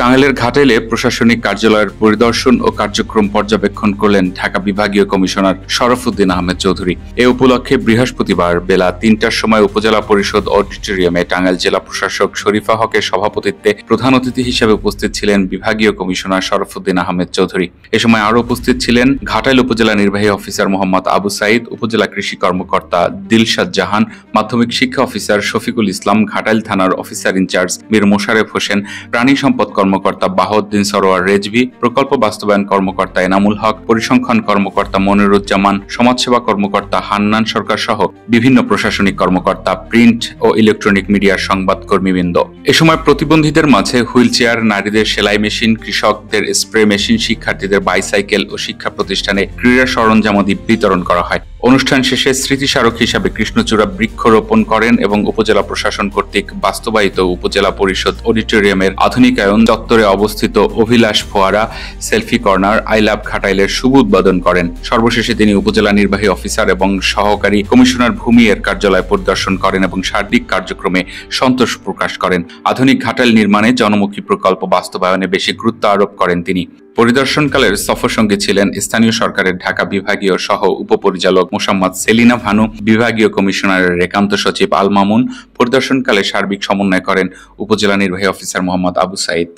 টাঙ্গাইলের ঘাটাইলে প্রশাসনিক কার্যালয়ের পরিদর্শন ও কার্যক্রম পর্যবেক্ষণ করলেন ঢাকা বিভাগীয় কমিশনার শরফুদ্দিন আহমেদ চৌধুরী। এ উপলক্ষে বৃহস্পতিবার বেলা ৩টার সময় উপজেলা পরিষদ অডিটোরিয়ামে টাঙ্গাইল জেলা প্রশাসক শরীফা হকের সভাপতিত্বে প্রধান অতিথি হিসেবে উপস্থিত ছিলেন বিভাগীয় কমিশনার শরফুদ্দিন আহমেদ চৌধুরী। এ সময় আরও উপস্থিত ছিলেন ঘাটাইল উপজেলা নির্বাহী অফিসার মোহাম্মদ আবু সাইদ, উপজেলা কৃষি কর্মকর্তা দিলশাদ জাহান, মাধ্যমিক শিক্ষা অফিসার শফিকুল ইসলাম, ঘাটাইল থানার অফিসার ইনচার্জ মীর মোশারেফ হোসেন, প্রাণী সম্পদ কর্মকর্তা বাহাউদ্দিন সরোয়ার রেজভি, প্রকল্প বাস্তবায়ন কর্মকর্তা এনামুল হক, পরিসংখ্যান কর্মকর্তা মনিরুজ্জামান, সমাজসেবা কর্মকর্তা হান্নান সরকার সহ বিভিন্ন প্রশাসনিক কর্মকর্তা, প্রিন্ট ও ইলেকট্রনিক মিডিয়ার সংবাদকর্মীবৃন্দ। এ সময় প্রতিবন্ধীদের মাঝে হুইল চেয়ার, নারীদের সেলাই মেশিন, কৃষকদের স্প্রে মেশিন, শিক্ষার্থীদের বাইসাইকেল ও শিক্ষা প্রতিষ্ঠানে ক্রীড়া সরঞ্জামাদি বিতরণ করা হয়। অনুষ্ঠান শেষে স্মৃতিস্মারক হিসাবে কৃষ্ণচূড়া বৃক্ষরোপণ করেন এবং উপজেলা প্রশাসন কর্তৃক বাস্তবায়িত উপজেলা পরিষদ অডিটোরিয়ামের আধুনিকায়ন চত্বরে অবস্থিত অভিলাষ ফোয়ারা, সেলফি কর্নার, আই লাভ ঘাটাইলের শুভ উদ্বোধন করেন। সর্বশেষে তিনি উপজেলা নির্বাহী অফিসার এবং সহকারী কমিশনার ভূমি এর কার্যালয় পরিদর্শন করেন এবং সার্বিক কার্যক্রমে সন্তোষ প্রকাশ করেন। আধুনিক ঘাটাইল নির্মাণে জনমুখী প্রকল্প বাস্তবায়নে বেশি গুরুত্ব আরোপ করেন তিনি। পরিদর্শনকালের সফর সঙ্গে ছিলেন স্থানীয় সরকারের ঢাকা বিভাগীয় সহ উপপরিচালক মোসাম্মদ সেলিনা ভানু, বিভাগীয় কমিশনারের একান্ত সচিব আল মামুন। পরিদর্শনকালে সার্বিক সমন্বয় করেন উপজেলা নির্বাহী অফিসার মোহাম্মদ আবু সাইদ।